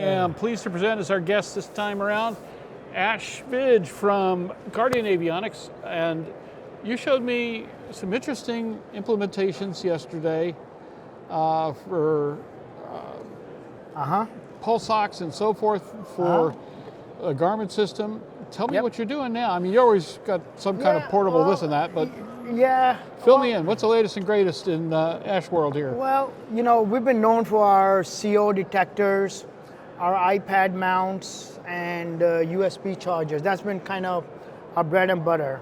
am pleased to present as our guest this time around, Ash Vidge from Guardian Avionics. And you showed me some interesting implementations yesterday for pulse ox and so forth for a Garmin system. Tell me what you're doing now. I mean, you always got some kind of portable this and that, but fill me in. What's the latest and greatest in Ash world here? Well, you know, we've been known for our CO detectors, our iPad mounts, and USB chargers. That's been kind of our bread and butter.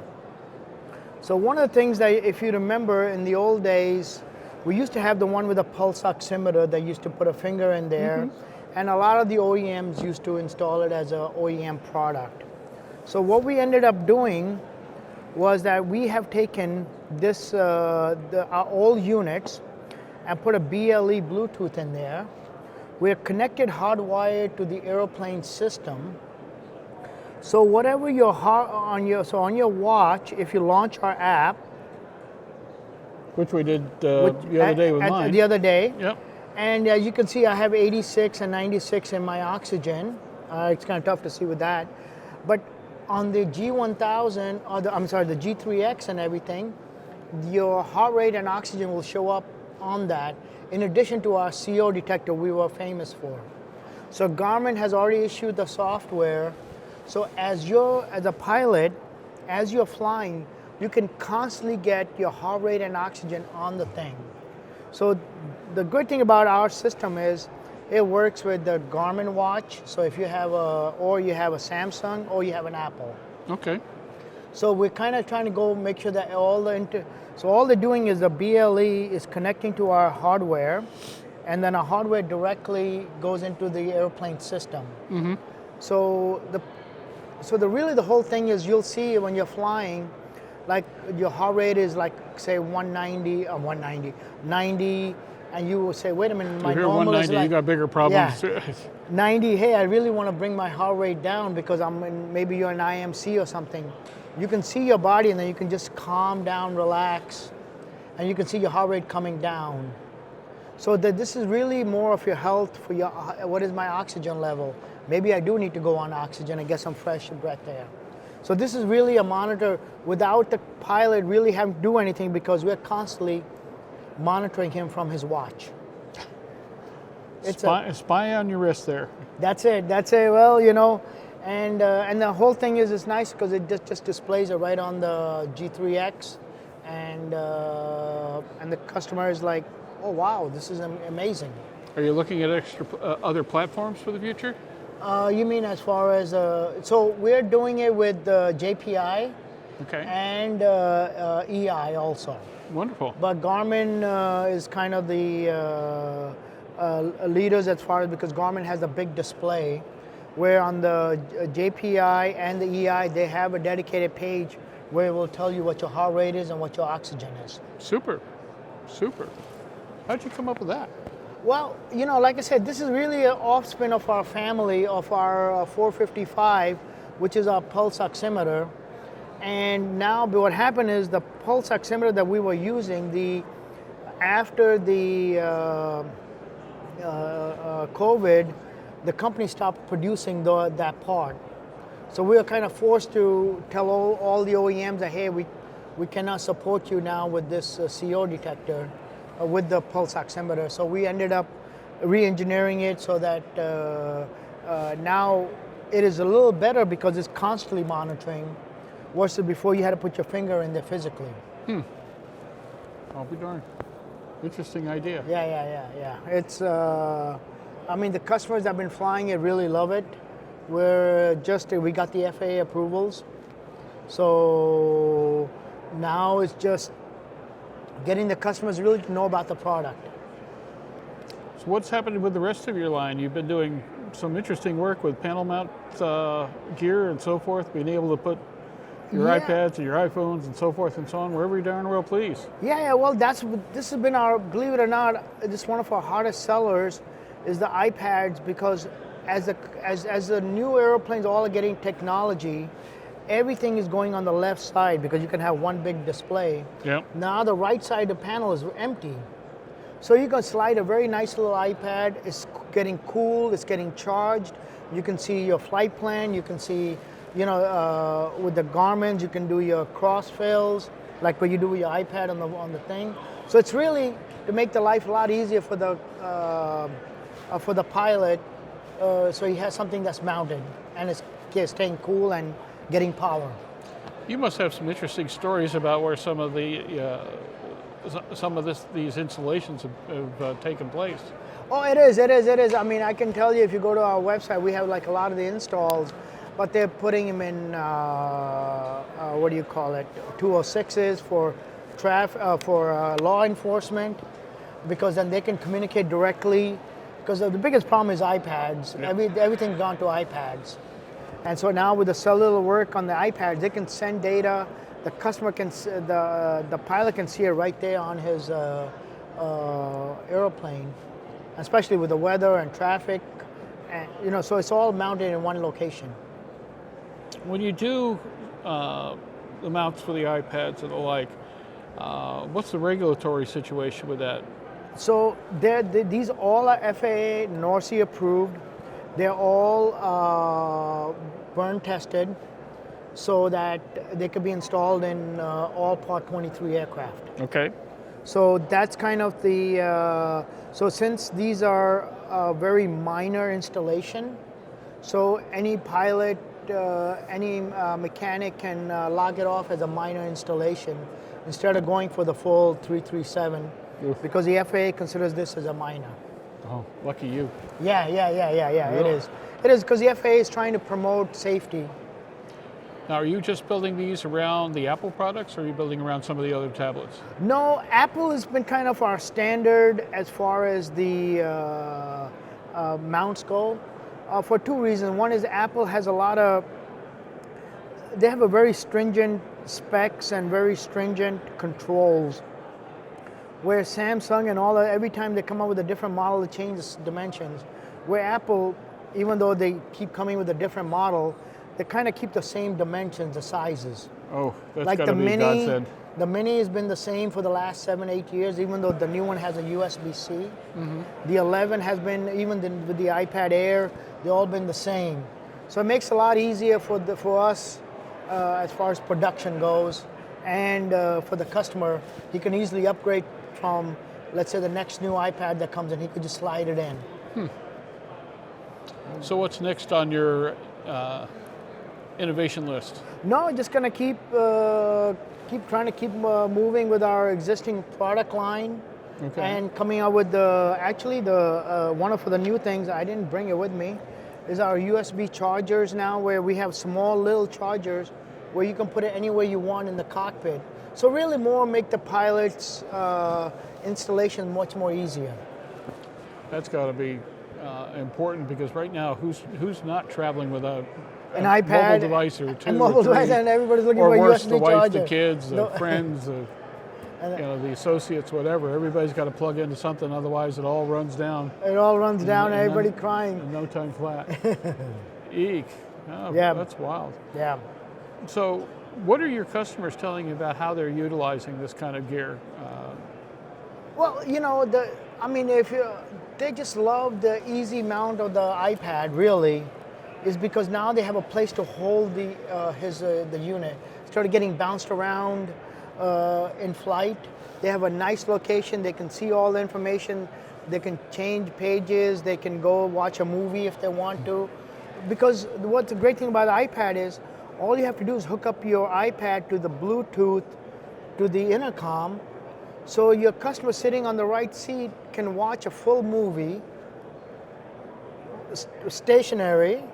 So one of the things that, if you remember, in the old days, we used to have the one with a pulse oximeter that used to put a finger in there, and a lot of the OEMs used to install it as an OEM product. So what we ended up doing was that we have taken this, our old units and put a BLE Bluetooth in there. We're connected hardwired to the airplane system. So whatever on your watch, if you launch our app, which we did the other day with mine. The other day. Yep. And you can see I have 86 and 96 in my oxygen. It's kind of tough to see with that. But on the G1000, or the G3X and everything, your heart rate and oxygen will show up on that, in addition to our CO detector we were famous for. So Garmin has already issued the software. So as a pilot, as you're flying, you can constantly get your heart rate and oxygen on the thing. So the good thing about our system is it works with the Garmin watch. So if you have or you have a Samsung or you have an Apple. Okay. So we're kind of trying to make sure that so all they're doing is the BLE is connecting to our hardware, and then our hardware directly goes into the airplane system. So the whole thing is, you'll see when you're flying, like your heart rate is like, say 90, and you will say, wait a minute, my normal is like, you got bigger problems. Yeah, 90, hey, I really want to bring my heart rate down because maybe you're an IMC or something. You can see your body, and then you can just calm down, relax, and you can see your heart rate coming down. So this is really more of your health, for your, what is my oxygen level? Maybe I do need to go on oxygen and get some fresh breath there. So this is really a monitor without the pilot really having to do anything, because we're constantly monitoring him from his watch. It's a spy on your wrist there. That's it. Well, you know, and the whole thing is nice because it just displays it right on the G3X, and the customer is like, oh wow, this is amazing. Are you looking at other platforms for the future? You mean as far as so we're doing it with JPI, and EI also. Wonderful. But Garmin is kind of the leaders as far as, because Garmin has a big display, where on the JPI and the EI they have a dedicated page where it will tell you what your heart rate is and what your oxygen is. Super. How'd you come up with that? Well, you know, like I said, this is really an offspring of our family, of our 455, which is our pulse oximeter. And now what happened is the pulse oximeter that we were using, after the COVID, the company stopped producing that part. So we were kind of forced to tell all the OEMs that, hey, we cannot support you now with this CO detector, with the pulse oximeter. So we ended up re-engineering it so that now it is a little better because it's constantly monitoring, versus before you had to put your finger in there physically. I'll be darned. Interesting idea. Yeah. It's, I mean, the customers that have been flying it really love it. We got the FAA approvals. So now it's just getting the customers really to know about the product. So what's happening with the rest of your line? You've been doing some interesting work with panel mount gear and so forth, being able to put your iPads and your iPhones and so forth and so on, wherever you're darn well pleased. Well, this has been believe it or not, this one of our hardest sellers is the iPads, because as the new airplanes all are getting technology, everything is going on the left side because you can have one big display. Yep. Now the right side of the panel is empty. So you can slide a very nice little iPad. It's getting cooled, it's getting charged. You can see your flight plan. You can see, with the Garmin, you can do your cross fills, like what you do with your iPad on the thing. So it's really to make the life a lot easier for the pilot. So he has something that's mounted and it's staying cool and getting power. You must have some interesting stories about where some of these installations have taken place. Oh, it is. I mean, I can tell you if you go to our website, we have like a lot of the installs, but they're putting them in, what do you call it, 206s for law enforcement, because then they can communicate directly, because the biggest problem is iPads. Yeah. Everything's gone to iPads. And so now with the cellular work on the iPads, they can send data. The customer can, the pilot can see it right there on his airplane, especially with the weather and traffic, and so it's all mounted in one location. When you do the mounts for the iPads and the like, what's the regulatory situation with that? So these all are FAA NORC approved. They're all burn tested, so that they could be installed in all Part 23 aircraft. Okay. So that's kind of the, so since these are a very minor installation, so any pilot, any mechanic can log it off as a minor installation instead of going for the full 337. Oof. Because the FAA considers this as a minor. Oh, lucky you. Yeah, really? It is. It is because the FAA is trying to promote safety. Now, are you just building these around the Apple products, or are you building around some of the other tablets? No, Apple has been kind of our standard as far as the mounts go, for two reasons. One is Apple has they have a very stringent specs and very stringent controls, where Samsung and every time they come up with a different model, they change the dimensions. Where Apple, even though they keep coming with a different model, they kind of keep the same dimensions, the sizes. Oh, that's like gotta be a godsend. The Mini has been the same for the last 7-8 years, even though the new one has a USB-C. Mm-hmm. The 11 has been, even with the iPad Air, they've all been the same. So it makes it a lot easier for us as far as production goes, and for the customer, he can easily upgrade from, let's say, the next new iPad that comes in, he could just slide it in. So what's next on your innovation list? No, just gonna keep trying to keep moving with our existing product line, okay, and coming out with one of the new things, I didn't bring it with me, is our USB chargers now, where we have small little chargers where you can put it anywhere you want in the cockpit. So really make the pilot's installation much more easier. That's got to be important, because right now, who's not traveling without an iPad, mobile device or two, mobile device, and everybody's looking for a USB the wife, charger. the kids, the friends, the associates, whatever. Everybody's got to plug into something, otherwise it all runs down. It all runs down, and everybody crying. In no time flat. Eek. Oh, yeah, that's wild. Yeah. So, what are your customers telling you about how they're utilizing this kind of gear? Well, they just love the easy mount of the iPad, really, is because now they have a place to hold the unit. Instead of getting bounced around in flight, they have a nice location. They can see all the information. They can change pages. They can go watch a movie if they want to. Because what's the great thing about the iPad is, all you have to do is hook up your iPad to the Bluetooth to the intercom, so your customer sitting on the right seat can watch a full movie stationary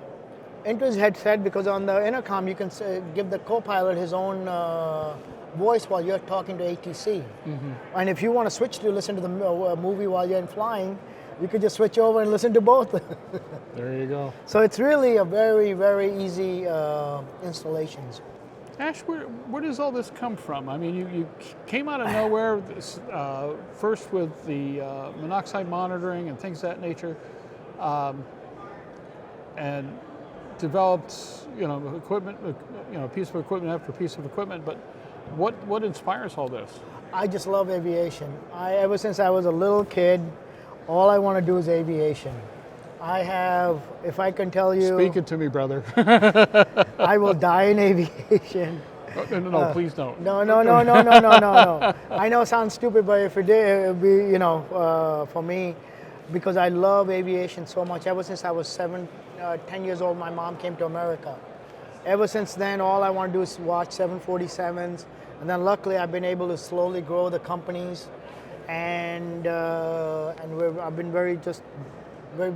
into his headset, because on the intercom you can give the co-pilot his own voice while you're talking to ATC. Mm-hmm. And if you want to switch to listen to the movie while you're in flying, you could just switch over and listen to both. There you go. So it's really a very, very easy installations. Ash, where does all this come from? I mean, you came out of nowhere, first with the monoxide monitoring and things of that nature, and developed, equipment, piece of equipment after piece of equipment. But What inspires all this? I just love aviation. Ever since I was a little kid, all I want to do is aviation. I have, if I can tell you, Speak it to me, brother. I will die in aviation. No, please don't. No. I know it sounds stupid, but if it did, it would be, for me, because I love aviation so much. Ever since I was 10 years old, my mom came to America. Ever since then, all I want to do is watch 747s. And then luckily, I've been able to slowly grow the companies. And I've been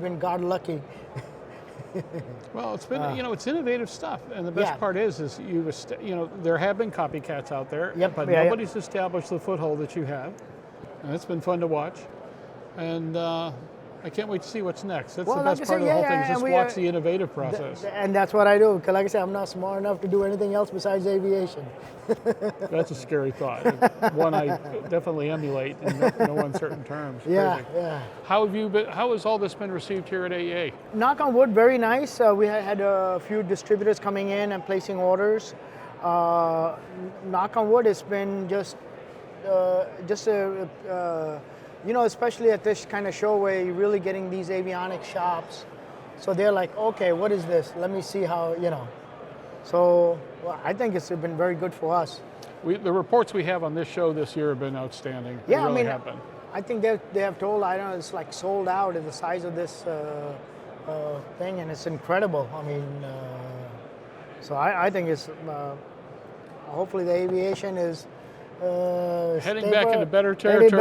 been God lucky. Well, it's been, it's innovative stuff, and the best part is there have been copycats out there, but nobody's established the foothold that you have, and it's been fun to watch, and I can't wait to see what's next. That's the best part of the whole thing, is just watch the innovative process. And that's what I do, because like I said, I'm not smart enough to do anything else besides aviation. That's a scary thought. One I definitely emulate in no uncertain terms. Yeah. How has all this been received here at AEA? Knock on wood, very nice. We had a few distributors coming in and placing orders. Knock on wood, it's been especially at this kind of show where you're really getting these avionics shops. So they're like, okay, what is this? Let me see how, So I think it's been very good for us. The reports we have on this show this year have been outstanding. Yeah, they really have been. I think they have told, I don't know, it's like sold out at the size of this thing, and it's incredible. I mean, so I think it's, hopefully the aviation is heading back into better territory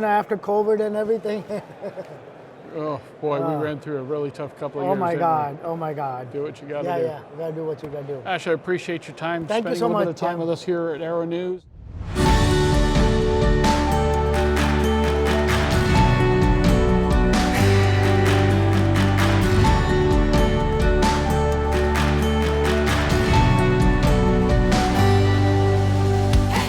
after COVID and everything. Oh boy, we ran through a really tough couple of years. Oh my God. Do what you got to do. Yeah, you got to do what you got to do. Ash, I appreciate your time. Thank you so spending a little much, bit of time with us here at Aero-News.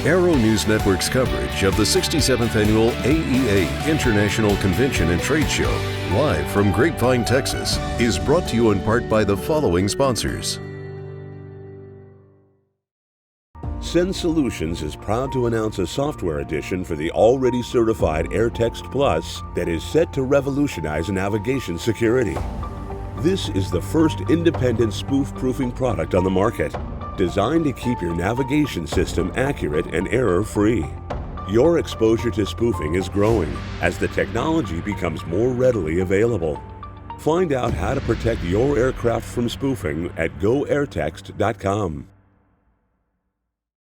Aero-News Network's coverage of the 67th Annual AEA International Convention and Trade Show, live from Grapevine, Texas, is brought to you in part by the following sponsors. Send Solutions is proud to announce a software edition for the already certified AirText Plus that is set to revolutionize navigation security. This is the first independent spoof-proofing product on the market, designed to keep your navigation system accurate and error-free. Your exposure to spoofing is growing as the technology becomes more readily available. Find out how to protect your aircraft from spoofing at goairtext.com.